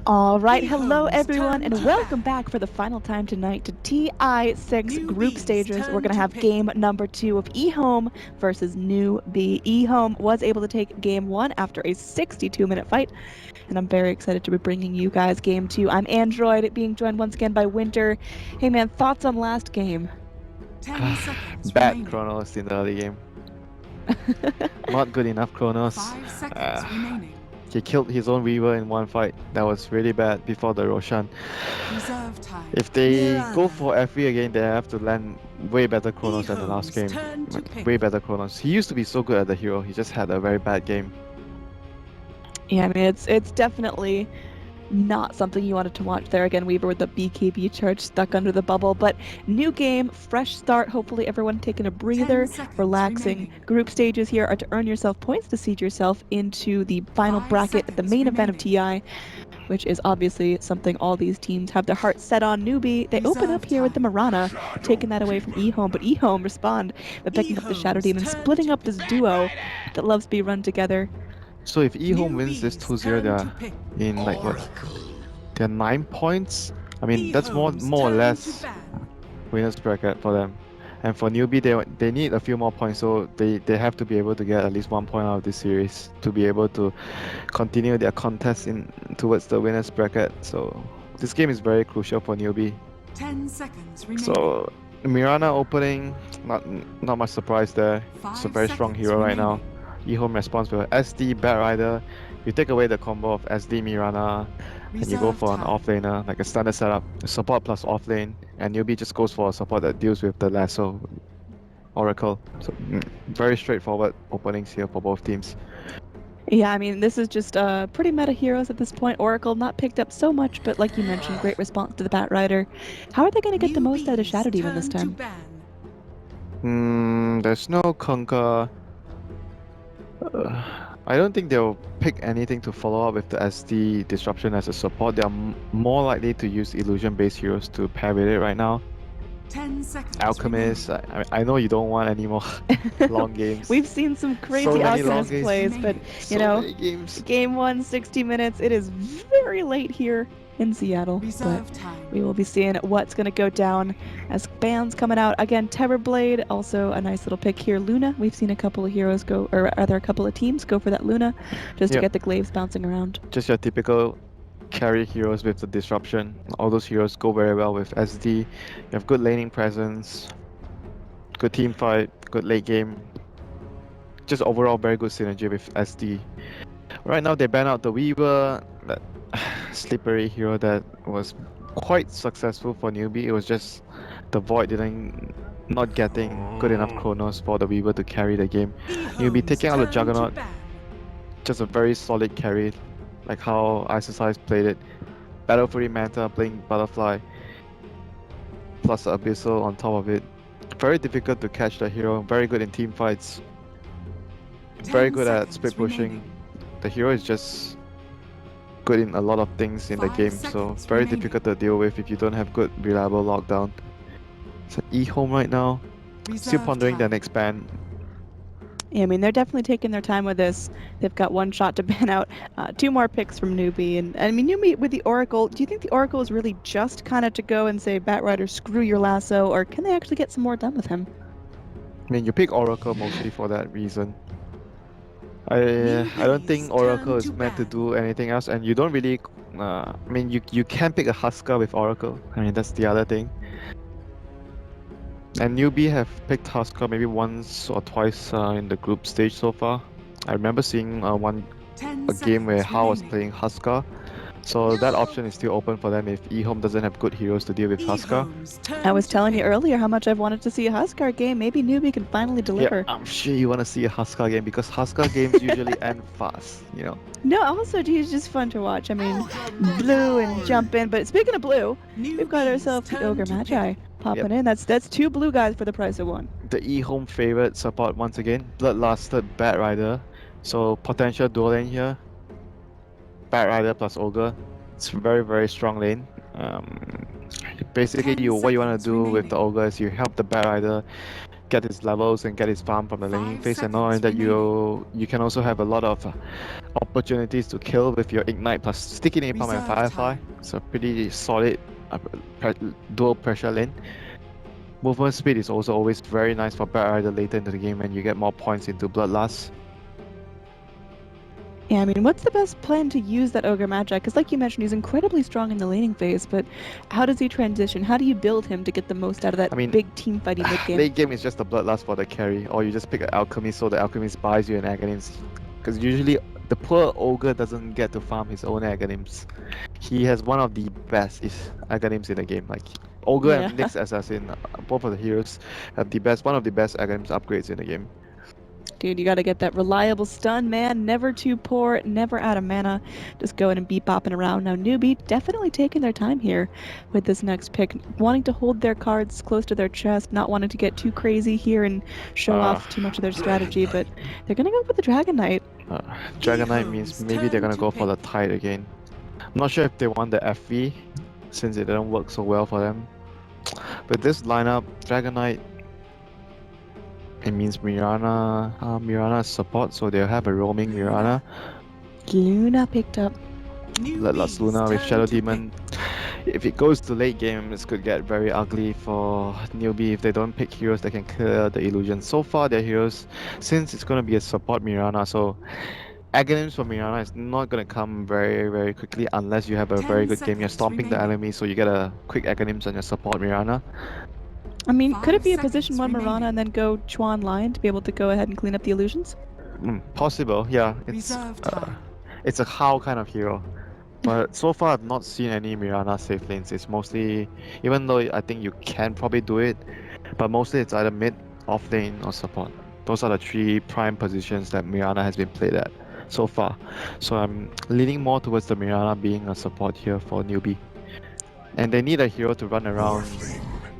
All right, hello everyone, and welcome back for the final time tonight to TI6 group stages. We're going to have game number 2 of EHOME versus NewB. EHOME was able to take game 1 after a 62-minute fight, and I'm very excited to be bringing you guys game 2. I'm Android, being joined once again by Winter. Hey man, thoughts on last game? 10 seconds Bad remaining. Chronos in the early game. Not good enough Chronos. 5 seconds remaining. He killed his own Weaver in one fight. That was really bad before the Roshan. Reserve time. If they go for FV again, they have to land way better Chronos than the last game. Way better Chronos. He used to be so good at the hero. He just had a very bad game. Yeah, I mean, it's definitely not something you wanted to watch there. Again, Weaver with the BKB charge stuck under the bubble, but new game, fresh start. Hopefully everyone taking a breather, relaxing. Remaining. Group stages here are to earn yourself points to seed yourself into the final bracket at the main event of TI, which is obviously something all these teams have their hearts set on. Newbee, they open up here with the Mirana, taking that away from EHOME, but EHOME respond by picking up the Shadow Demon, splitting up this duo that loves to be run together. So if EHOME wins this 2-0, they're in like what? They're 9 points? I mean, that's more or less winner's bracket for them. And for NewBee, they need a few more points, so they have to be able to get at least 1 point out of this series to be able to continue their contest towards the winner's bracket. So this game is very crucial for NewBee. 10 seconds remaining. So Mirana opening, not much surprise there. It's a very strong hero right now. EHOME responds with SD, Batrider. You take away the combo of SD, Mirana, and you go for an offlaner, like a standard setup, support plus offlane, and NewBee just goes for a support that deals with the lasso Oracle. So very straightforward openings here for both teams. Yeah, I mean, this is just pretty meta heroes at this point. Oracle not picked up so much, but like you mentioned, great response to the Batrider. How are they going to get the most out of Shadow Demon this time? There's no Conquer. I don't think they'll pick anything to follow up with the SD disruption as a support. They are more likely to use illusion-based heroes to pair with it right now. 10 seconds. Alchemist, I know you don't want any more long games. We've seen some crazy So many Alchemist long plays, but you know, game 1, 60 minutes. It is very late here in Seattle, but we will be seeing what's going to go down as bans coming out. Again, Terrorblade, also a nice little pick here. Luna, we've seen a couple of heroes go, or rather a couple of teams go for that Luna, just to get the glaives bouncing around. Just your typical carry heroes with the disruption. All those heroes go very well with SD. You have good laning presence, good team fight, good late game. Just overall very good synergy with SD. Right now they ban out the Weaver, that slippery hero that was quite successful for NewBee. It was just the Void not getting good enough Chronos for the Weaver to carry the game. NewBee taking out the Juggernaut, just a very solid carry, like how Ice played it. Battle Fury Manta playing Butterfly, plus the Abyssal on top of it. Very difficult to catch the hero, very good in team fights. Very good at split pushing. The hero is just good in a lot of things in the game, so very difficult to deal with if you don't have good reliable lockdown. So EHOME right now, still pondering their next ban. Yeah, I mean, they're definitely taking their time with this. They've got one shot to ban out, 2 more picks from NewBee. And I mean, NewBee with the Oracle, do you think the Oracle is really just kind of to go and say, Batrider, screw your lasso, or can they actually get some more done with him? I mean, you pick Oracle mostly for that reason. I don't think Oracle is meant to do anything else, and you don't really. I mean, you can pick a Husker with Oracle. I mean, that's the other thing. And NewBee have picked Husker maybe once or twice in the group stage so far. I remember seeing a game where Hao was playing Husker. So that option is still open for them if EHOME doesn't have good heroes to deal with Husker. I was telling you earlier how much I've wanted to see a Husker game. Maybe NewBee can finally deliver. Yeah, I'm sure you want to see a Husker game because Husker games usually end fast, you know. No, also he's just fun to watch. I mean, blue and jump in. But speaking of blue, we've got ourselves the Ogre Magi popping in. That's 2 blue guys for the price of 1. The EHOME favorite support once again. Bloodlusted Batrider. So potential dual lane here. Batrider plus Ogre. It's very, very strong lane. Basically, what you want to do with the Ogre is you help the Batrider get his levels and get his farm from the laning phase, and not only that, you can also have a lot of opportunities to kill with your Ignite plus Sticky Napalm and Reserve Firefly. time. So pretty solid dual pressure lane. Movement speed is also always very nice for Batrider later into the game when you get more points into Bloodlust. Yeah, I mean, what's the best plan to use that Ogre Magi? Because like you mentioned, he's incredibly strong in the laning phase, but how does he transition? How do you build him to get the most out of that I mean, big team fighting mid game? Late game is just the Bloodlust for the carry, or you just pick an Alchemist so the Alchemist buys you an Aghanims. Because usually the poor Ogre doesn't get to farm his own Aghanims. He has one of the best Aghanims in the game. Like Ogre and Yeah. Nyx Assassin, both of the heroes have one of the best Aghanims upgrades in the game. Dude, you gotta get that reliable stun, man. Never too poor, never out of mana. Just going and bopping around. Now, Newbee definitely taking their time here with this next pick, wanting to hold their cards close to their chest, not wanting to get too crazy here and show off too much of their strategy, but they're gonna go for the Dragon Knight. Dragon Knight means maybe they're gonna go for the Tide again. I'm not sure if they want the FV, since it didn't work so well for them. But this lineup, Dragon Knight, it means Mirana support, so they'll have a roaming Mirana. Luna picked up. Bloodlust Luna with Shadow Demon. If it goes to late game, this could get very ugly for Newbee if they don't pick heroes that can clear the illusion. So far, their heroes, since it's going to be a support Mirana, so Aghanims for Mirana is not going to come very, very quickly unless you have a very good game. You're stomping the enemy, so you get a quick Aghanims on your support Mirana. I mean, could it be a 5 position one seconds Mirana and then go Chuan Lion to be able to go ahead and clean up the illusions? Possible, yeah. Reserve time. It's a How kind of hero. But so far, I've not seen any Mirana safe lanes. It's mostly, even though I think you can probably do it, but mostly it's either mid, off lane, or support. Those are the three prime positions that Mirana has been played at so far. So I'm leaning more towards the Mirana being a support here for Newbee. And they need a hero to run around.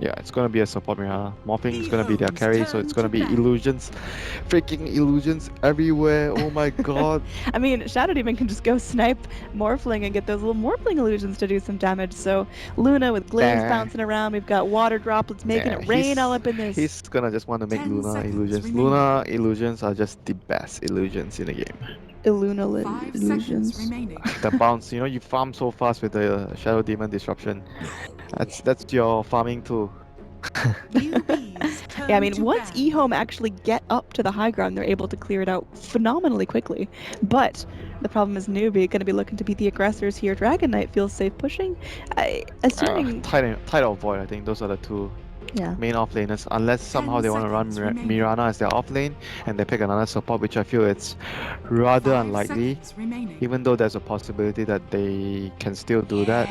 Yeah, it's gonna be a support Mirana. Morphing is gonna be their carry, so it's gonna be illusions. Freaking illusions everywhere, oh my god. I mean, Shadow Demon can just go snipe Morphling and get those little Morphling illusions to do some damage. So Luna with glaze bouncing around, we've got water droplets making it rain all up in this. He's gonna just want to make 10 Luna seconds illusions. remaining. Luna illusions are just the best illusions in the game. 5 illusions. seconds remaining. The bounce, you know, you farm so fast with the Shadow Demon disruption. That's your farming tool. Newbees Yeah, I mean, turn to once ban. EHOME actually get up to the high ground, they're able to clear it out phenomenally quickly. But the problem is Newbee going to be looking to be the aggressors here. Dragon Knight feels safe pushing. Assuming... Tide or Void, I think those are the two yeah. main offlaners. Unless somehow they want to run seconds remaining. Mirana as their offlane and they pick another support, which I feel it's rather 5 unlikely. seconds remaining. Even though there's a possibility that they can still do that.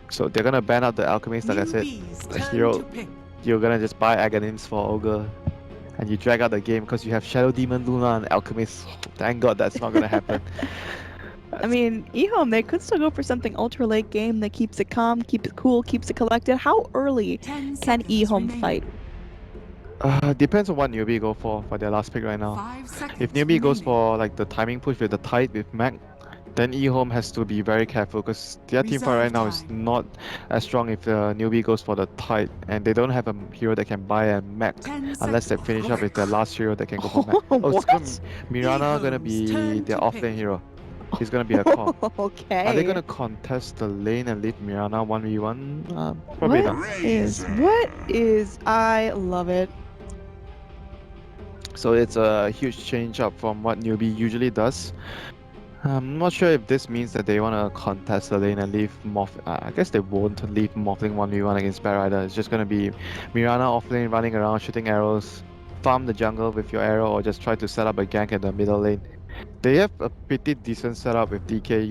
So they're gonna ban out the Alchemist, like I said. Newbees The turn hero, to pick. you're gonna just buy Aghanims for Ogre. And you drag out the game because you have Shadow Demon, Luna, and Alchemist. Thank god that's not gonna happen. I mean, EHOME, they could still go for something ultra late game that keeps it calm, keeps it cool, keeps it collected. How early 10 can seconds EHOME remaining. fight? Depends on what Newbee go for their last pick right now. 5 seconds If Newbee goes remaining. for like the timing push with the Tide with Mac, then EHOME has to be very careful because their team fight right now is Reserve not as strong if the Newbie goes for the Tide, and they don't have a hero that can buy a Mac 10 unless they seconds. finish up with their last hero that can go for Mac. Oh, it's gonna be Mirana gonna be turn their to offlane pick. hero. He's gonna be a core. Okay. Are they gonna contest the lane and leave Mirana 1v1? Probably not. What is... I love it. So it's a huge change up from what Newbee usually does. I'm not sure if this means that they want to contest the lane and leave I guess they won't leave Morphling 1v1 against Batrider. It's just gonna be Mirana offlane running around shooting arrows, farm the jungle with your arrow, or just try to set up a gank at the middle lane. They have a pretty decent setup with DK.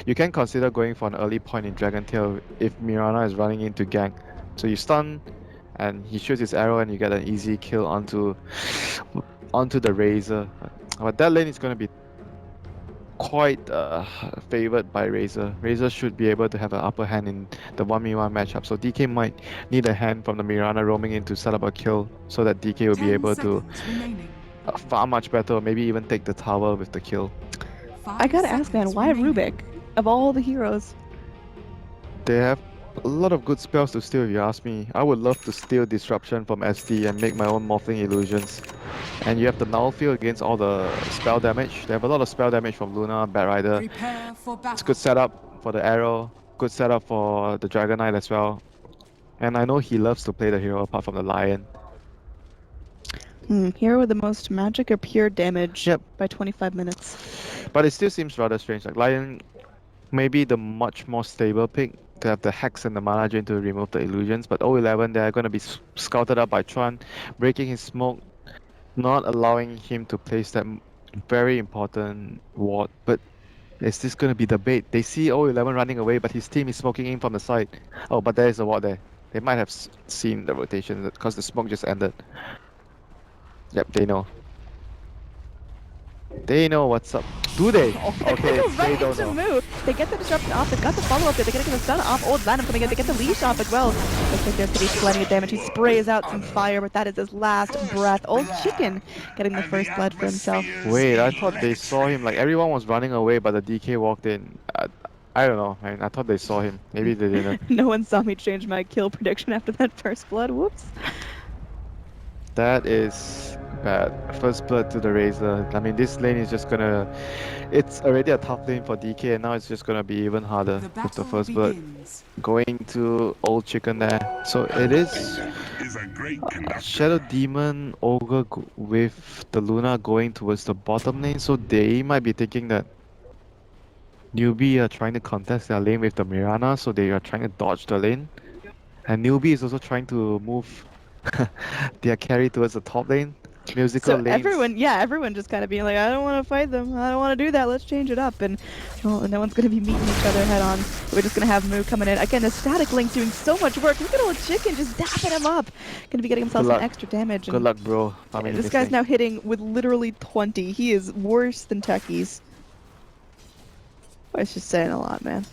You can consider going for an early point in Dragon Tail if Mirana is running into gank. So you stun, and he shoots his arrow, and you get an easy kill onto the Razor. But that lane is going to be quite favored by Razor. Razor should be able to have an upper hand in the 1v1 matchup. So DK might need a hand from the Mirana roaming in to set up a kill so that DK will be 10 able to seconds remaining. far much better, or maybe even take the tower with the kill. 5 I gotta ask, man, seconds why remaining. Rubik? Of all the heroes. They have A lot of good spells to steal if you ask me. I would love to steal Disruption from SD and make my own Morphling Illusions. And you have the Null Field against all the spell damage. They have a lot of spell damage from Luna, Bat Rider. Prepare for It's battle. good setup for the arrow, good setup for the Dragon Knight as well. And I know he loves to play the hero apart from the Lion. Hero with the most magic or pure damage Yep. by 25 minutes. But it still seems rather strange. Like Lion, maybe the much more stable pick to have the Hex and the Mana Drain to remove the illusions. But 011, they're going to be scouted up by Chuan, breaking his smoke, not allowing him to place that very important ward. But is this going to be the bait? They see 011 running away, but his team is smoking in from the side. Oh, but there is a ward there. They might have seen the rotation because the smoke just ended. Yep, they know. They know what's up. Do they? Okay, Go they right don't into know. Moo. They get the disruption off. They got the follow up there. They get the stun off. Old Lanham coming in. They get the leash off as well. Looks like there's gonna be plenty of damage. He sprays out some fire, but that is his last breath. Old Chicken getting the first blood for himself. Wait, I thought they saw him. Like everyone was running away, but the DK walked in. I don't know. I thought they saw him. Maybe they didn't. No one saw me change my kill prediction after that first blood. Whoops. That is bad. First blood to the Razor. I mean, this lane is just gonna... It's already a tough lane for DK, and now it's just gonna be even harder The with the battle first blood. begins. Going to Old Chicken there. So it is Shadow Demon Ogre with the Luna going towards the bottom lane, so they might be thinking that Newbee are trying to contest their lane with the Mirana, so they are trying to dodge the lane. And Newbee is also trying to move their carry towards the top lane. Musical So lanes. everyone just kind of being like, I don't want to fight them. I don't want to do that. Let's change it up. And well, no one's going to be meeting each other head on. We're just going to have Moo coming in. Again, the static link doing so much work. Look at Old Chicken just dapping him up. Going to be getting himself Good some luck. extra damage. Good luck, bro. I mean, This guy's now hitting with literally 20. He is worse than Techies. It's just saying a lot, man.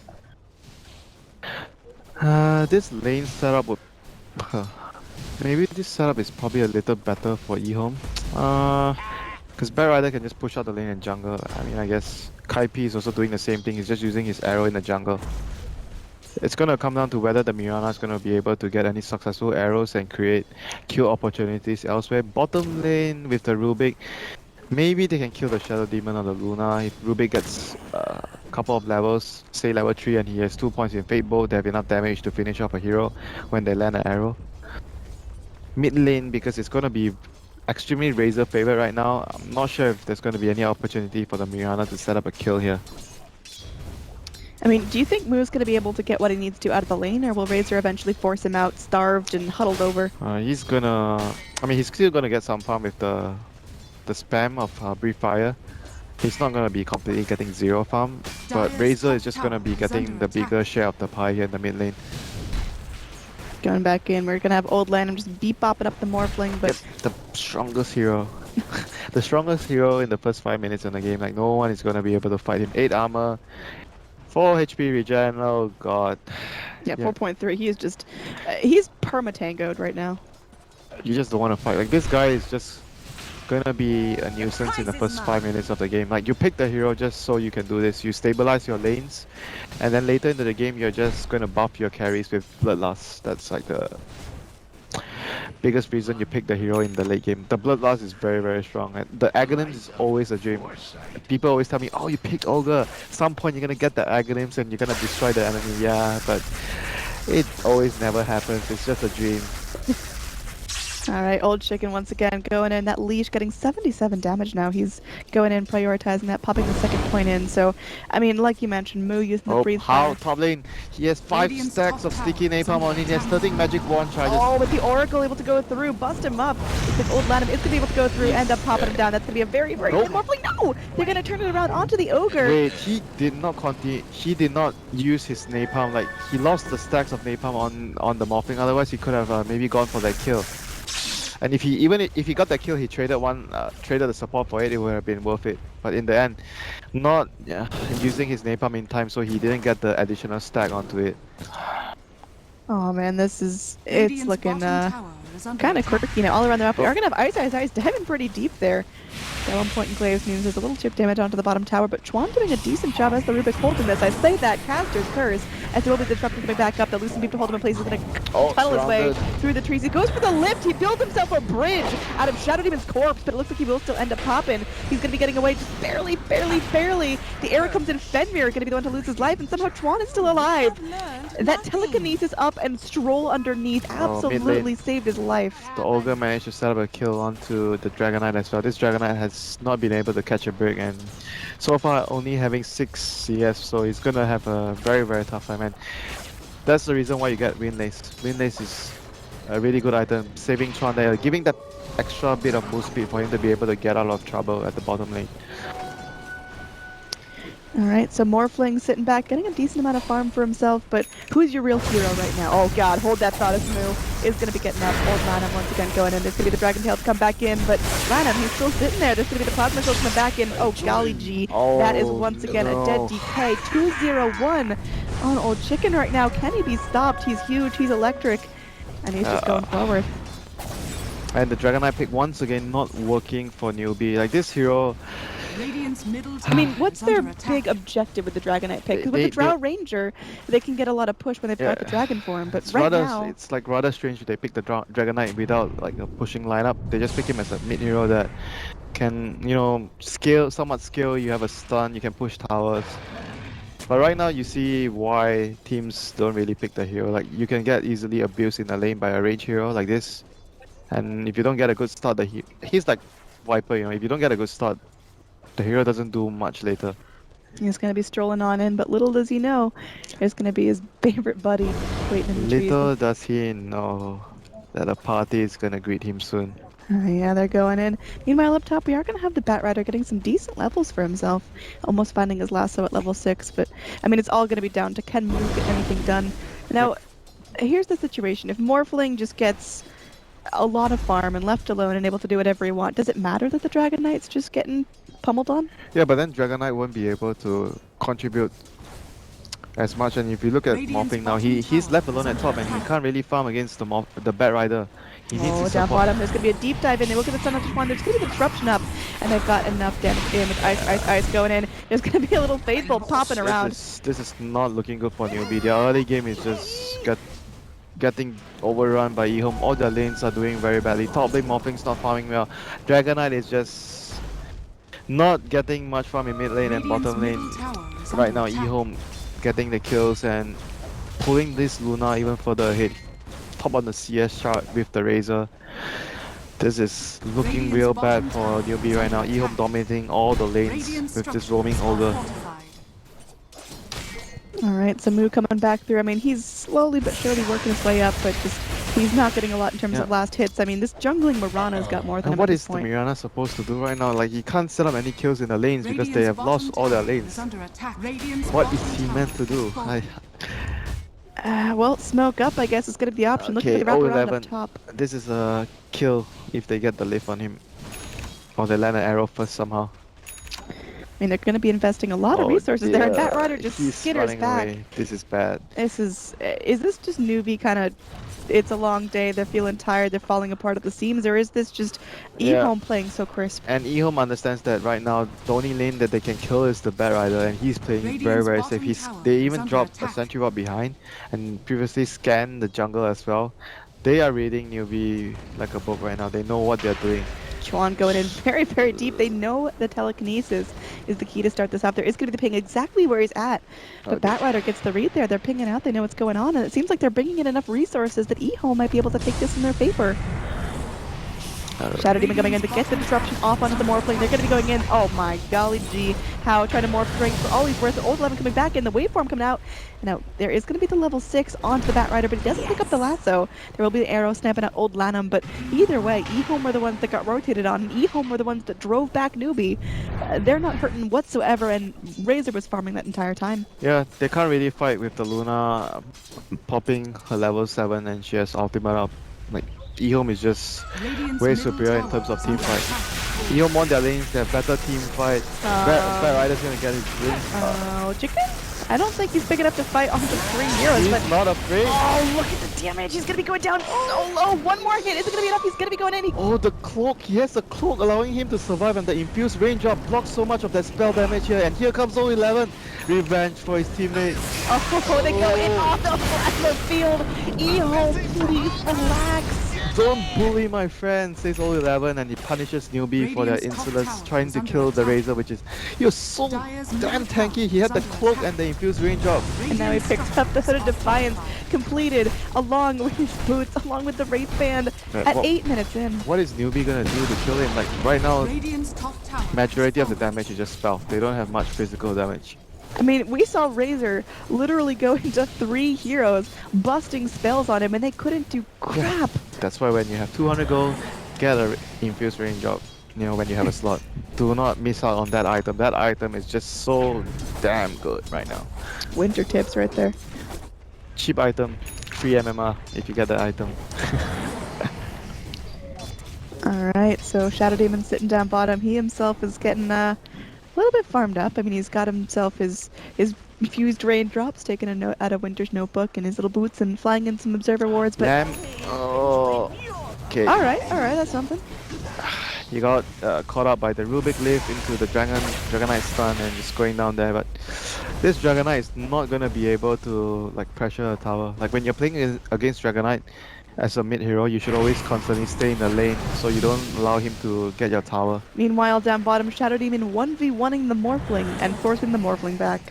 This lane setup would... Maybe this setup is probably a little better for EHOME. Because Bat Rider can just push out the lane in jungle. I mean, I guess Kai P is also doing the same thing. He's just using his arrow in the jungle. It's gonna come down to whether the Mirana is gonna be able to get any successful arrows and create kill opportunities elsewhere. Bottom lane with the Rubik, maybe they can kill the Shadow Demon or the Luna. If Rubik gets a couple of levels, say level 3, and he has 2 points in Fate Bolt, they have enough damage to finish off a hero when they land an arrow. Mid lane, because it's gonna be extremely Razor favorite right now, I'm not sure if there's gonna be any opportunity for the Mirana to set up a kill here. I mean, do you think Moo's going to be able to get what he needs to out of the lane, or will Razor eventually force him out, starved and huddled over? He's gonna... I mean, he's still gonna get some farm with the spam of Breathe Fire. He's not gonna be completely getting 0 farm, but Razor is just gonna be getting the bigger share of the pie here in the mid lane. Going back in, we're going to have Old Lanham just beep-bopping up the Morphling, but... Yep, the strongest hero. The strongest hero in the first 5 minutes in the game. Like, no one is gonna be able to fight him. 8 armor, 4 HP regen, oh god. Yeah, 4.3, he is just... he's perma-tangoed right now. You just don't want to fight. Like, this guy is just gonna be a nuisance in the first 5 minutes of the game. Like, you pick the hero just so you can do this. You stabilize your lanes, and then later into the game, you're just gonna buff your carries with Bloodlust. That's like the biggest reason you pick the hero in the late game. The Bloodlust is very, very strong. And the Aghanims is always a dream. People always tell me, oh, you picked Ogre. At some point, you're gonna get the Aghanims and you're gonna destroy the enemy. Yeah, but it always never happens. It's just a dream. Alright, Old Chicken once again going in. That leash getting 77 damage now. He's going in, prioritizing that, popping the second point in. So, I mean, like you mentioned, Moo using the breathe fire. Top lane. He has 5 Radiant's stacks of top sticky tower napalm on it. He has 13 magic wand charges. Oh, with the Oracle able to go through, bust him up. Looks like Old Lanham is going to be able to go through, end up popping him down. That's going to be a very, very good Morphling. No! They're going to turn it around onto the Ogre. Wait, he did not continue. He did not use his napalm. Like, he lost the stacks of napalm on the Morphling. Otherwise, he could have maybe gone for that kill. And if he got that kill, he traded the support for it. It would have been worth it. But in the end, not using his napalm in time, so he didn't get the additional stack onto it. Oh man, it's looking is under kind of attack. quirky, all around the map. We are going to have Ice diving pretty deep there. At one point in Glaive's means there's a little chip damage onto the bottom tower, but Chuan doing a decent job as the Rubik holding this. I say that, Caster's Curse, as there will be the disruptor coming back up. The Loosen Beam to hold him in place is going to tunnel his way through the trees. He goes for the lift. He builds himself a bridge out of Shadow Demon's corpse, but it looks like he will still end up popping. He's going to be getting away just barely. The arrow comes in. Fenrir going to be the one to lose his life, and somehow Chuan is still alive. That telekinesis up and stroll underneath absolutely saved his life. The Ogre managed to set up a kill onto the Dragon Knight as well. This Dragon Knight has not been able to catch a break, and so far only having 6 CS, so he's gonna have a very tough time, and that's the reason why you get Windlace. Windlace is a really good item, saving Chuan there, giving that extra bit of move speed for him to be able to get out of trouble at the bottom lane. Alright, so Morphling sitting back, getting a decent amount of farm for himself, but who's your real hero right now? Oh god, hold that thought. This move is going to be getting up. Old Lanham once again going in. There's going to be the Dragon Tail to come back in, but Lanham, he's still sitting there. There's going to be the Plasma Shield coming back in. Oh golly gee, that is once again a dead DK. 2-0-1 on Old Chicken right now. Can he be stopped? He's huge, he's electric, and he's just going forward. And the Dragon Knight pick once again not working for Newbee. Like this hero, I mean, what's their big objective with the Dragonite pick? Because with the Drow Ranger, they can get a lot of push when they've got the Dragon form, but it's right rather, now... it's like rather strange they pick the Dragon Knight without like a pushing lineup. They just pick him as a mid hero that can, somewhat scale, you have a stun, you can push towers. But right now you see why teams don't really pick the hero. Like you can get easily abused in a lane by a range hero like this. And if you don't get a good start, he's like Viper, if you don't get a good start, the hero doesn't do much later. He's going to be strolling on in, but little does he know, there's going to be his favorite buddy waiting in the trees. Little does he know that a party is going to greet him soon. Yeah, they're going in. Meanwhile, up top, we are going to have the Bat Rider getting some decent levels for himself. Almost finding his lasso at level 6, but I mean, it's all going to be down to can Moog get anything done. Now, here's the situation. If Morphling just gets a lot of farm and left alone and able to do whatever he wants, does it matter that the Dragon Knight's just getting pummeled on? Yeah, but then Dragon Knight won't be able to contribute as much, and if you look at Morphling now, he's left alone at top and he can't really farm against the Bat Rider. He needs his down support. bottom, there's going to be a deep dive in. They look at the Sun of Chuan, there's going to be the disruption up, and they've got enough damage. Ice going in. There's going to be a little Faithful popping around. This is not looking good for Newbee. Their early game is just getting overrun by EHOME. All their lanes are doing very badly. Top lane Morphling's not farming well. Dragon Knight is just not getting much farm in mid lane and bottom lane. Right now EHOME getting the kills and pulling this Luna even further ahead. Top on the CS chart with the Razor. This is looking real bad for Newbee right now. EHOME dominating all the lanes with this roaming Ogre. Alright, so Moo coming back through. I mean, he's slowly but surely working his way up, but he's not getting a lot in terms of last hits. I mean, this jungling Mirana's got more than him what at is this the point. Mirana supposed to do right now? Like, he can't set up any kills in the lanes because they have lost all their lanes. What is he meant to do? Well, smoke up, I guess, is going to be the option. Look at the wraparound up top. This is a kill if they get the lift on him. Or they land an arrow first somehow. I mean, they're going to be investing a lot of resources there, and Bat Rider just skitters back. Away. This is bad. Is this just Newbee kind of, it's a long day, they're feeling tired, they're falling apart at the seams, or is this just EHOME playing so crisp? And EHOME understands that right now the only lane that they can kill is the Bat Rider, and he's playing very safe. They even dropped a sentry rod behind and previously scanned the jungle as well. They are reading Newbee like a book right now. They know what they're doing. Chuan going in very deep. They know the telekinesis is the key to start this off. There is going to be the ping exactly where he's at. But Bat Rider gets the read there. They're pinging out. They know what's going on. And it seems like they're bringing in enough resources that EHOME might be able to take this in their favor. Shadow Demon coming in to get the disruption off onto the Morphling. They're going to be going in. Oh my golly gee. How trying to morph strength for all he's worth. The Old 11 coming back in. The waveform coming out. Now, there is going to be the level 6 onto the Bat Rider, but he doesn't pick up the lasso. There will be the arrow snapping at Old Lanham, but either way, EHOME were the ones that got rotated on, and EHOME were the ones that drove back Newbee. They're not hurting whatsoever, and Razor was farming that entire time. Yeah, they can't really fight with the Luna popping her level 7 and she has ultimate up. Like, EHOME is just way superior in terms of team fight. EHOME won their lanes, they have better team fight. Bad Rider's gonna get his win. Oh, chicken? I don't think he's big enough to fight onto 3 heroes, He's but not afraid. oh, look at the damage. He's gonna be going down so low. One more hit. Is it gonna be enough? He's gonna be going in. Oh, the cloak. He has a cloak allowing him to survive, and the infused range up blocks so much of that spell damage here. And here comes 11. Revenge for his teammate. Oh, they go in off the plasma field. EHOME, please relax. Don't bully my friend, says 11, and he punishes Newbee for their Radiant's top insolence, tower trying is to under kill the attack. Razor, which is... He was so Dire's damn middle tanky. He tower had the is under cloak attack. and the infused range up. And now he picks up the Hooded Defiance, completed along with his boots, along with the Wraith Band at 8 minutes in. What is Newbee gonna do to kill him? Like, right now, Radiant's top tower majority is of the damage is just spell. They don't have much physical damage. I mean, we saw Razor literally go into 3 heroes, busting spells on him, and they couldn't do crap. That's why when you have 200 gold, get a infused range up, you know, when you have a slot. Do not miss out on that item. That item is just so damn good right now. Winter tips right there. Cheap item, free MMR if you get that item. Alright, so Shadow Demon sitting down bottom. He himself is getting a little bit farmed up. I mean, he's got himself his infused raindrops, taking a note out of Winter's notebook and his little boots and flying in some observer wards, but Lamb. Oh. Okay. alright, that's something. You got caught up by the Rubik Lift into the Dragonite stun and just going down there, but this Dragonite is not gonna be able to like pressure a tower. Like when you're playing against Dragonite as a mid hero, you should always constantly stay in the lane so you don't allow him to get your tower. Meanwhile, down bottom, Shadow Demon 1v1ing the Morphling and forcing the Morphling back.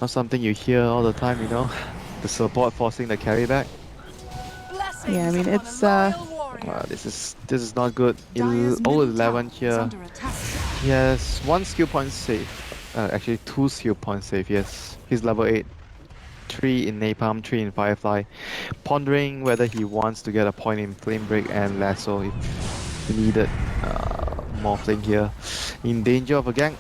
Not something you hear all the time, you know? The support forcing the carry back. Yeah, I mean, it's This is not good. Dire's middle 11 tower is here. under attack. He has 1 skill point save. Actually 2 skill point save, yes. He's level 8. 3 in Napalm, 3 in Firefly. Pondering whether he wants to get a point in Flame Break and Lasso if he needed more flame here. In danger of a gank.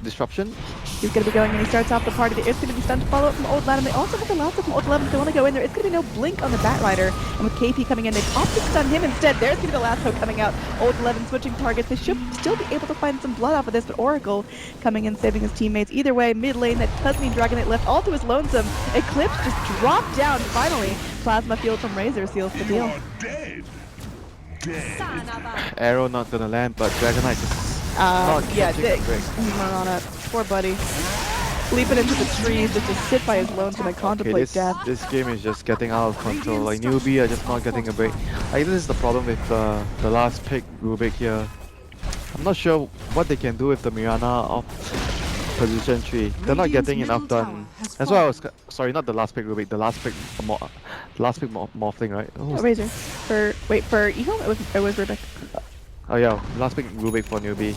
Disruption. He's going to be going and he starts off the party. There is going to be stun to follow up from Old Lad, and they also have the Lasso from Old 11. If they want to go in there, it's going to be no blink on the Bat Rider. And with KP coming in, they've opted to stun him instead. There's going to be the Lasso coming out. Old 11 switching targets. They should still be able to find some blood off of this, but Oracle coming in, saving his teammates. Either way, mid lane, that does mean Dragonite left all to his lonesome. Eclipse just dropped down finally. Plasma Field from Razor seals the deal. Arrow not gonna land, but Dragonite just not catching the break. Marana, poor buddy. Leaping into the trees just to sit by his lonesome and contemplate death. This game is just getting out of control. Like Newbee are just not getting a break. Like this is the problem with the last pick Rubik here. I'm not sure what they can do with the Mirana off position 3. They're not getting enough done. That's why I was sorry, not the last pick Rubik, the last pick Morphling, right? Oh, Razor. For EHOME? It was Rubik. Oh yeah, last pick Rubik for Newbee.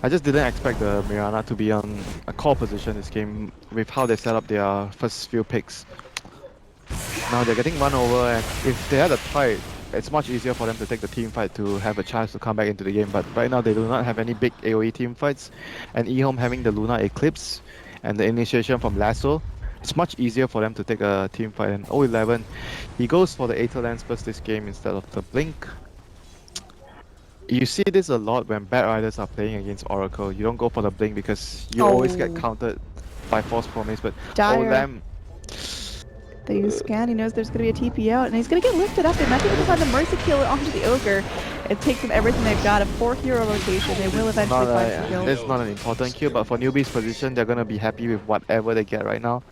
I just didn't expect the Mirana to be on a core position this game with how they set up their first few picks. Now they're getting run over, and if they had a fight, it's much easier for them to take the team fight to have a chance to come back into the game. But right now they do not have any big AoE team fights, and EHOME having the Luna Eclipse and the initiation from Lasso, it's much easier for them to take a team fight. And 11, he goes for the Aether Lance first this game instead of the Blink. You see this a lot when Bat Riders are playing against Oracle. You don't go for the Blink because you always get countered by False Promise, but Lamb. They use scan, he knows there's going to be a TP out, and he's going to get lifted up. They might be able to find the Mercy Kill onto the Ogre. It takes them everything they've got, a 4-hero rotation. They will eventually find some kills. It's not an important kill, but for Newbee's position, they're going to be happy with whatever they get right now.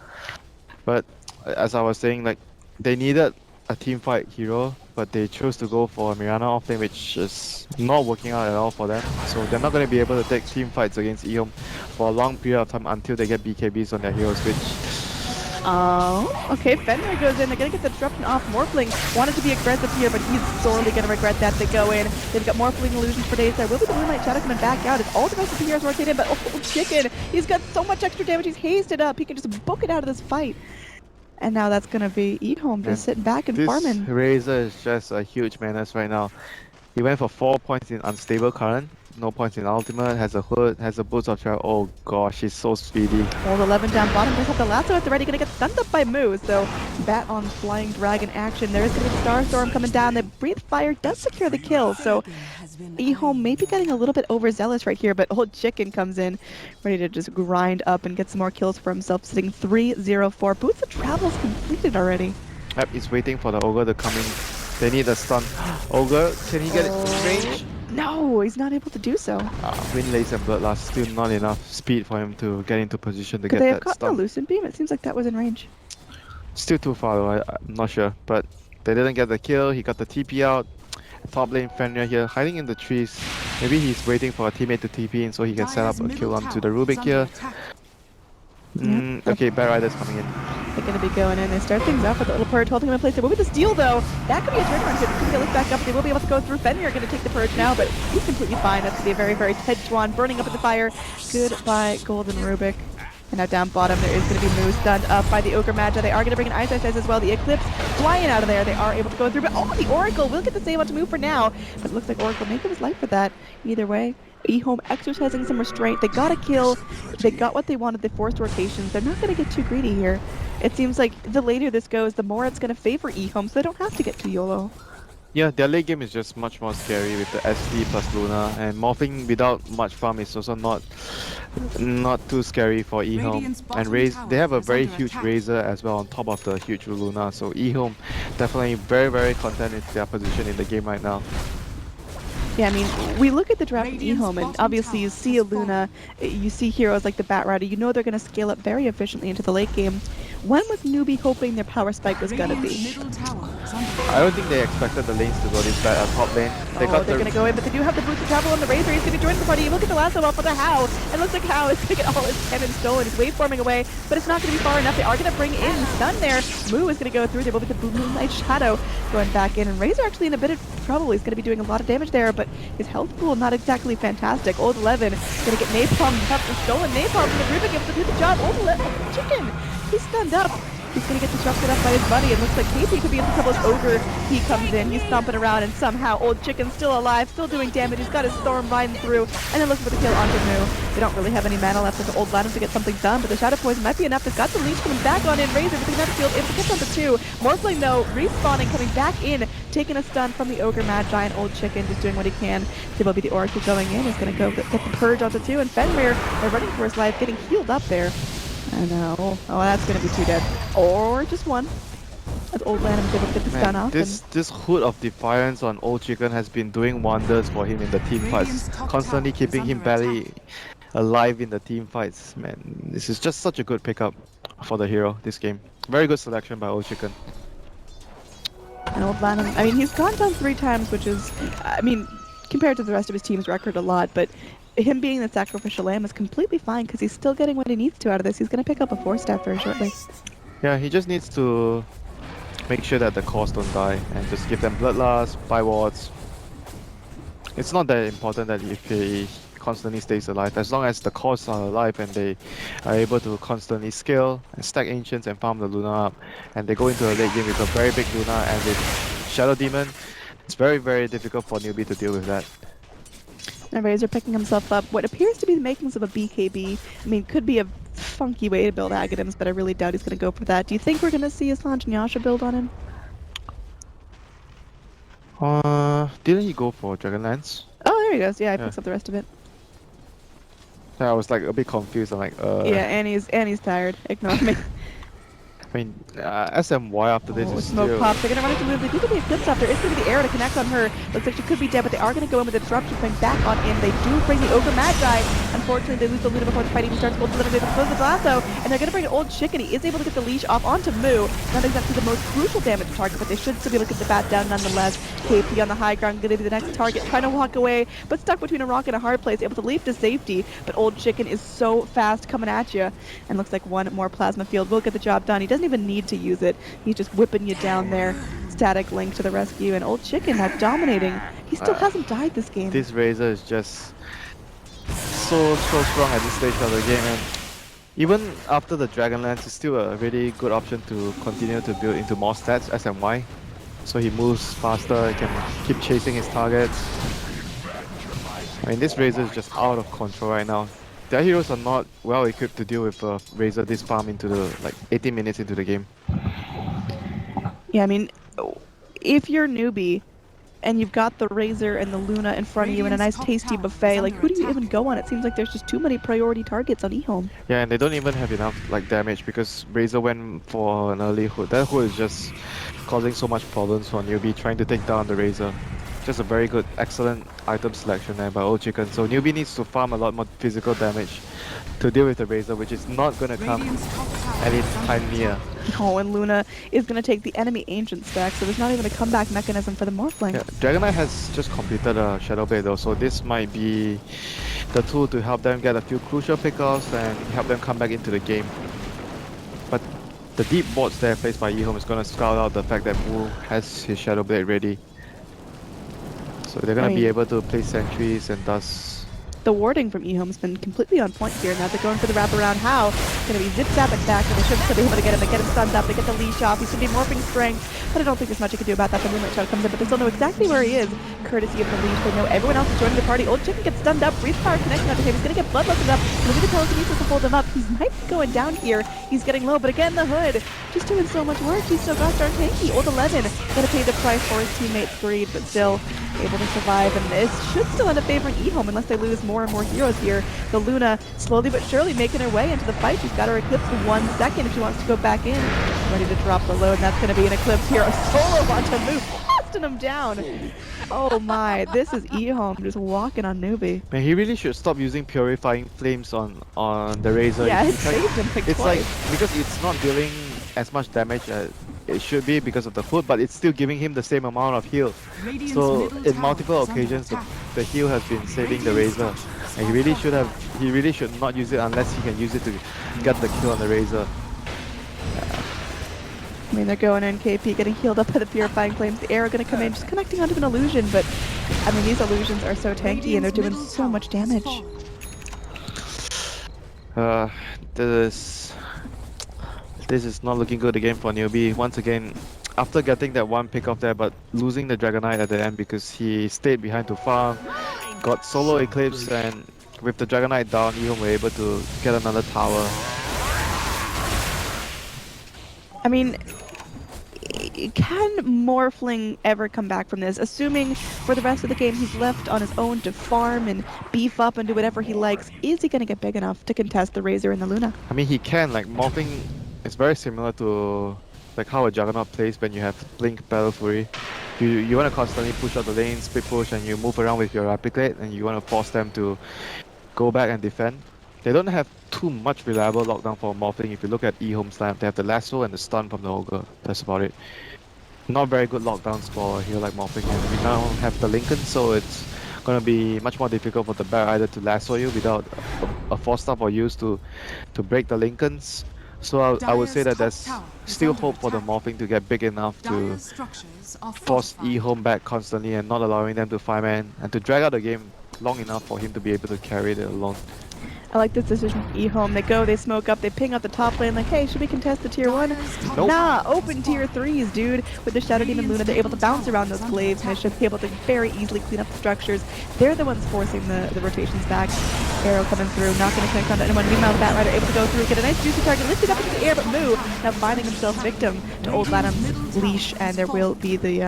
But as I was saying, like they needed a team fight hero, but they chose to go for Mirana offlane, which is not working out at all for them. So they're not going to be able to take team fights against EHOME for a long period of time until they get BKBs on their hero switch. Oh, okay, Fenrir goes in. They're going to get the disruption off. Morphling wanted to be aggressive here, but he's sorely going to regret that. They go in. They've got Morphling illusions for days. There will be the Moonlight Shadow coming back out. It's all the rest of the heroes rotated, but oh, Chicken, he's got so much extra damage. He's hasted up. He can just book it out of this fight. And now that's going to be EHOME just sitting back and farming. This Razor is just a huge menace right now. He went for 4 points in Unstable Current, no points in Ultimate, has a hood, has a boost of travel. Oh gosh, he's so speedy. Old 11 down bottom, they have the Lasso at the ready, going to get stunned up by Moo. So Bat on Flying Dragon action. There is going to be the Starstorm coming down. The Breathe Fire does secure the kill. So EHOME maybe getting a little bit overzealous right here, but Old Chicken comes in, ready to just grind up and get some more kills for himself, sitting 3-0-4. Boots of Travel's completed already. Yep, he's waiting for the Ogre to come in. They need a stun. Ogre, can he get it in range? No, he's not able to do so. Wind Lace and Bloodlust, still not enough speed for him to get into position to Could get they have that gotten a stun. Lucent Beam? It seems like that was in range. Still too far though, I'm not sure. But they didn't get the kill, he got the TP out. Top lane Fenrir here, hiding in the trees. Maybe he's waiting for a teammate to TP in so he can set up a kill onto the Rubik here. Okay, Bad Rider's coming in. They're going to be going in. They start things off with a little Purge, holding him in place. They will be the steal, though. That could be a turnaround here. They can lift back up. They will be able to go through. Fenrir going to take the Purge now, but he's completely fine. That's going to be a very, very Ted Chuan burning up in the fire. Goodbye, Golden Rubik. And now down bottom, there is going to be Moose stunned up by the Ogre Magi. They are going to bring an Ice as well. The Eclipse flying out of there. They are able to go through, but oh, the Oracle will get the save onto Move for now. But it looks like Oracle may give his life for that. Either way, EHOME exercising some restraint. They got a kill. They got what they wanted. They forced rotations. They're not going to get too greedy here. It seems like the later this goes, the more it's going to favor EHOME, so they don't have to get too YOLO. Yeah, their late game is just much more scary with the SD plus Luna, and morphing without much farm is also not too scary for EHOME. And they have a very huge Razor as well on top of the huge Luna, so EHOME definitely very, very content with their position in the game right now. Yeah, I mean, we look at the draft of EHOME, and obviously you see a Luna, you see heroes like the Bat Rider, you know they're going to scale up very efficiently into the late game. When was Newbee hoping their power spike was going to be? I don't think they expected the lanes to go this bad at top lane. They're going to go in, but they do have the Boots of Travel on the Razor. He's going to join the party. Look at the lasso up for the How. It looks like How is going to get all his cannons stolen. He's waveforming away, but it's not going to be far enough. They are going to bring in Stun there. Moo is going to go through. They will be the Moonlight Shadow going back in, and Razor actually in a bit of trouble. He's going to be doing a lot of damage there, but his health pool not exactly fantastic. Old 11 going to get napalm up and stolen napalm from the Rubik, able to do the job. Old 11, Chicken, he's stunned up. He's going to get disrupted up by his buddy. It looks like KP could be in trouble as Ogre. He comes in, he's stomping around, and somehow Old Chicken's still alive, still doing damage. He's got his Storm riding through, and then looking for the kill onto Moo. They don't really have any mana left with the Old Lanham to get something done, but the Shadow Poison might be enough. They've got the leech coming back on in. Razor with the Kinetic Field, able to get onto 2. Morphling, though, respawning, coming back in, taking a stun from the Ogre Magi, and Old Chicken just doing what he can. It will be the Oracle going in. He's going to go get the Purge onto 2, and Fenrir, they're running for his life, getting healed up there. I know. Oh, that's going to be 2 dead. Or just 1. As Old Lanham is able to get the stun off. This Hood of Defiance on Old Chicken has been doing wonders for him in the team fights. Constantly keeping him barely alive in the team fights. Man, this is just such a good pickup for the hero this game. Very good selection by Old Chicken. And Old Lanham, I mean, he's gone down 3 times, which is, I mean, compared to the rest of his team's record, a lot, but him being the sacrificial lamb is completely fine because he's still getting what he needs to out of this. He's going to pick up a 4-stat very shortly. Yeah, he just needs to make sure that the cores don't die and just give them bloodlust, buy wards. It's not that important that if he constantly stays alive, as long as the cores are alive and they are able to constantly scale and stack ancients and farm the Luna up, and they go into a late game with a very big Luna and with Shadow Demon, it's very, very difficult for Newbee to deal with that. And Razor picking himself up what appears to be the makings of a BKB. I mean, could be a funky way to build Aghanims, but I really doubt he's going to go for that. Do you think we're going to see a Sanj and Yasha build on him? Didn't he go for Dragonlance? Oh, there he goes. Yeah, he picks up the rest of it. Yeah, I was like a bit confused. I'm like, Yeah, Annie's tired. Ignore me. I mean, SMY after this is Smoke still... pops. They're going to run into Lulu. They do get the Eclipse up. There is going to be the arrow to connect on her. Looks like she could be dead, but they are going to go in with the disruption, coming back on in. They do bring the Ogre Magi. Unfortunately, they lose the Luna before the fight even starts. Gold Deliver, they close the lasso, and they're going to bring an Old Chicken. He is able to get the leash off onto Moo. Not exactly the most crucial damage target, but they should still be able to get the bat down nonetheless. KP on the high ground, going to be the next target, trying to walk away, but stuck between a rock and a hard place, able to leap to safety. But Old Chicken is so fast coming at you, and looks like one more plasma field will get the job done. He doesn't even need to use it. He's just whipping you down there. Static Link to the rescue, and Old Chicken now dominating. He still hasn't died this game. This Razor is just so strong at this stage of the game, and even after the Dragonlance, it's still a really good option to continue to build into more stats, SMY. So he moves faster, he can keep chasing his targets. I mean, this Razor is just out of control right now. Their heroes are not well equipped to deal with a Razor this farm into the, like, 18 minutes into the game. Yeah, I mean, if you're Newbee, and you've got the Razor and the Luna in front of you and a nice tasty buffet. Like, who do you even go on? It seems like there's just too many priority targets on EHOME. Yeah, and they don't even have enough like damage because Razor went for an early hood. That hood is just causing so much problems for Newbee trying to take down the Razor. Just a very good, excellent item selection there by Old Chicken. So Newbee needs to farm a lot more physical damage to deal with the Razor, which is not gonna come anytime near. Oh, and Luna is going to take the enemy Ancient stack, so there's not even a comeback mechanism for the Morphling. Yeah, Dragonite has just completed a Shadow Blade though, so this might be the tool to help them get a few crucial pickoffs and help them come back into the game. But the deep wards there placed by EHOME is going to scout out the fact that Wu has his Shadow Blade ready. So they're going to be able to place sentries and thus... The warding from EHOME has been completely on point here. Now they're going for the wraparound. How? Going to be zip-zap attack, and they should still be able to get him. They get him stunned up, they get the leash off. He's going to be morphing strength, but I don't think there's much you can do about that. The Moonlight Shadow comes in, but they still know exactly where he is, courtesy of the leash. They know everyone else is joining the party. Old Chicken gets stunned up, Breathe Power connection onto him. He's going to get bloodlusted up. Look at the telekinesis to hold him up. He might be going down here. He's getting low, but again, the hood just doing so much work. He's so gosh darn tanky. Old 11 going to pay the price for his teammate's greed, but still able to survive, and this should still end up favoring EHOME unless they lose more and more heroes here. The Luna slowly but surely making her way into the fight. She's got her Eclipse in 1 second if she wants to go back in. Ready to drop the load, and that's going to be an Eclipse here. A solo onto Moo, blasting him down. Oh my, this is EHOME just walking on Newbee. Man, he really should stop using Purifying Flames on the Razor. Yeah, it saved him like it's twice. like, because it's not dealing as much damage as it should be because of the hood, but it's still giving him the same amount of heal. So in multiple occasions, the heal has been saving the Razor, and he really should not use it unless he can use it to get the kill on the Razor. I mean, they're going in, KP getting healed up by the Purifying Flames. The Arrow going to come in, just connecting onto an illusion, but I mean, these illusions are so tanky and they're doing so much damage. This is not looking good again for Newbee. Once again, after getting that one pick off there, but losing the Dragonite at the end because he stayed behind to farm, got solo Eclipse, and with the Dragonite down, EHOME were able to get another tower. I mean, can Morphling ever come back from this? Assuming for the rest of the game he's left on his own to farm and beef up and do whatever he likes, is he going to get big enough to contest the Razor and the Luna? I mean, he can. Like, Morphing is very similar to like how a Juggernaut plays when you have Blink, Battle Fury. You want to constantly push out the lane, split push, and you move around with your Replicate, and you want to force them to go back and defend. They don't have too much reliable lockdown for Morphling. If you look at EHOME's lineup, they have the Lasso and the Stun from the Ogre. That's about it. Not very good lockdowns for a hero like Morphling, and we now have the Lincoln, so it's gonna be much more difficult for the bear either to lasso you without a force staff or use to break the Lincolns. So I would say that there's still hope for the Morphling to get big enough to force EHOME back constantly and not allowing them to 5-man and to drag out the game long enough for him to be able to carry it alone. I like this decision from EHOME. They go, they smoke up, they ping out the top lane like, hey, should we contest the tier 1? Nope. Nah, open tier 3s, dude. With the Shadow Demon Luna, they're able to bounce around those glaives and they should be able to very easily clean up the structures. They're the ones forcing the rotations back. Arrow coming through, not going to connect onto anyone. Meanwhile, the Batrider able to go through, get a nice juicy target, lifted up into the air, but Moo now finding himself victim to Old Lanham's leash, and there will be the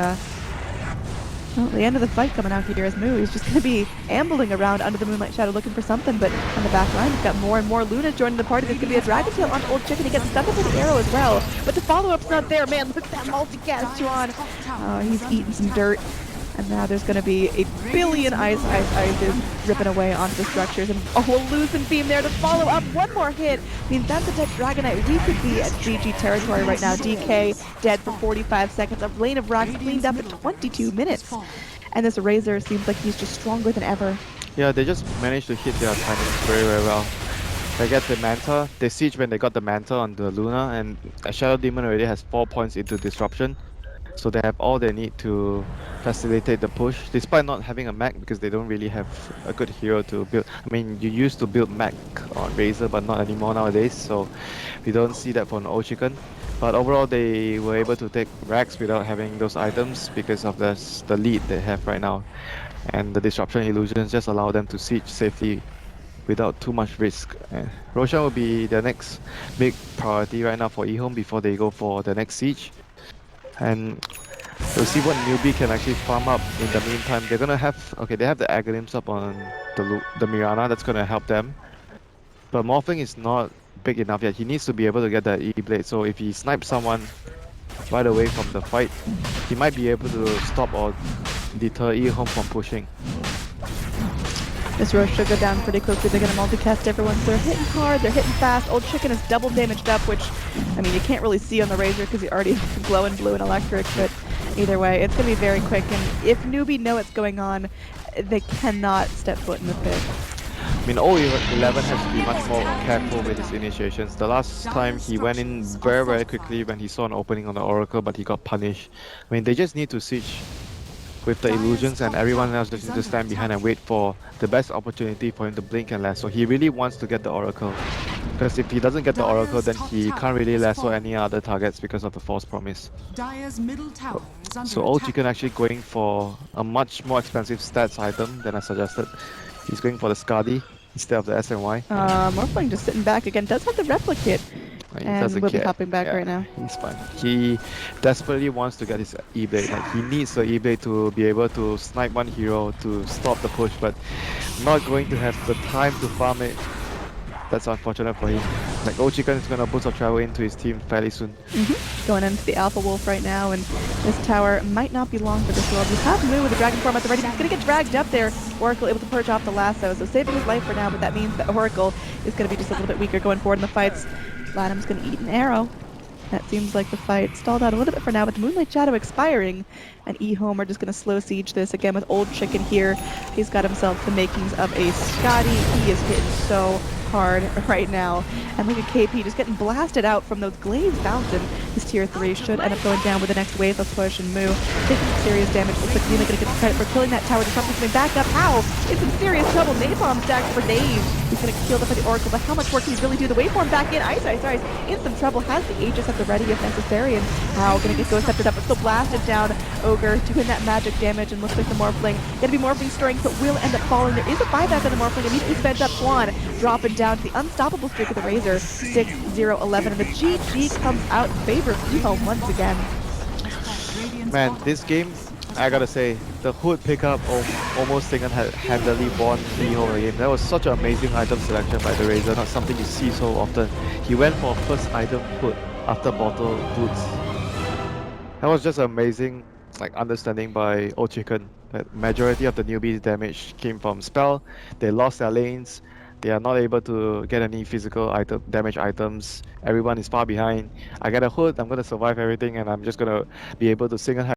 end of the fight coming out here as Moo is just going to be ambling around under the Moonlight Shadow looking for something, but on the back line, we've got more and more Lunas joining the party. There's going to be a Dragon Tail onto Old Chicken. He gets stuck into the Arrow as well, but the follow-up's not there. Man, look at that multicast, Juan. He's eating some dirt, and now there's going to be a billion ices ripping away onto the structures, and a losing beam there to follow up. One more hit means that's a dead Dragonite. We could be at GG territory right now. DK dead for 45 seconds. A lane of rocks cleaned up in 22 minutes. And this Razor seems like he's just stronger than ever. Yeah, they just managed to hit their timings very, very well. They get the Manta, they siege when they got the Manta on the Luna, and a Shadow Demon already has 4 points into Disruption. So they have all they need to facilitate the push, despite not having a mech because they don't really have a good hero to build. I mean, you used to build mech on Razor, but not anymore nowadays, so we don't see that for an Old Chicken. But overall, they were able to take racks without having those items because of the lead they have right now. And the Disruption Illusions just allow them to siege safely without too much risk. Roshan will be the next big priority right now for EHOME before they go for the next siege. And We'll see what Newbee can actually farm up in the meantime. They're gonna have, okay, they have the Aghanims up on the Mirana, that's gonna help them. But Morphling is not big enough yet. He needs to be able to get that E-Blade, so if he snipes someone right away from the fight, he might be able to stop or deter EHOME from pushing. This Roche should go down pretty quickly. They're going to multicast everyone. So they're hitting hard, they're hitting fast. Old Chicken is double damaged up, which, I mean, you can't really see on the Razor because he already glowing blue and electric, but either way, it's going to be very quick. And if Newbee know what's going on, they cannot step foot in the pit. I mean, 11 has to be much more careful with his initiations. The last time he went in very, very quickly when he saw an opening on the Oracle, but he got punished. I mean, they just need to siege with the illusions, and everyone else just need to stand behind and wait for the best opportunity for him to blink and lasso. He really wants to get the Oracle, because if he doesn't get the Oracle, then he can't really lasso any other targets because of the false promise. Dire's middle tower is under So Old attack. Chicken actually going for a much more expensive stats item than I suggested. He's going for the Skadi instead of the SNY. Morphling just sitting back again. Does have the replicate. He And doesn't we'll be care. hopping back right now. He's fine. He desperately wants to get his E-Blade. Like, he needs the E-Blade to be able to snipe one hero to stop the push, but not going to have the time to farm it. That's unfortunate for him. Like, Old Chicken is gonna boost of travel into his team fairly soon. Going into the Alpha Wolf right now, and this tower might not be long for this world. We have Moo with the Dragon Form at the ready. He's going to get dragged up there. Oracle able to purge off the lasso, so saving his life for now, but that means that Oracle is going to be just a little bit weaker going forward in the fights. Latinum's going to eat an arrow. That seems like the fight stalled out a little bit for now, but the Moonlight Shadow expiring, and EHOME are just going to slow siege this again with Old Chicken here. He's got himself the makings of a Scotty. He is hitting so hard right now. And look at KP just getting blasted out from those glazed fountain. His tier 3 should end up going down with the next wave of push, and Moo taking some serious damage. Looks like Nina gonna get the credit for killing that tower. Disruptor coming back up. How? In some serious trouble. Napalm stacks for days. He's gonna kill the Oracle, but how much work can he really do? The waveform back in. Ice. In some trouble. Has the Aegis at the ready if necessary. And How gonna get Ghost Sceptered up, but still blasted down. Ogre doing that magic damage, and looks like the Morphling gonna be Morphling strength, but will end up falling. There is a buyback on the Morphling. Immediately spent up. Swan dropping down to the unstoppable streak of the Razor. 6-0-11, and the GG comes out in favor of EHOME once again. Man, this game, I gotta say, the Hood pickup almost single-handedly won EHOME game. That was such an amazing item selection by the Razor, not something you see so often. He went for first item Hood after bottle boots. That was just amazing, like, understanding by Old Chicken. That majority of the newbies' damage came from spell. They lost their lanes. They are not able to get any physical damage items. Everyone is far behind. I get a Hood, I'm gonna survive everything, and I'm just gonna be able to single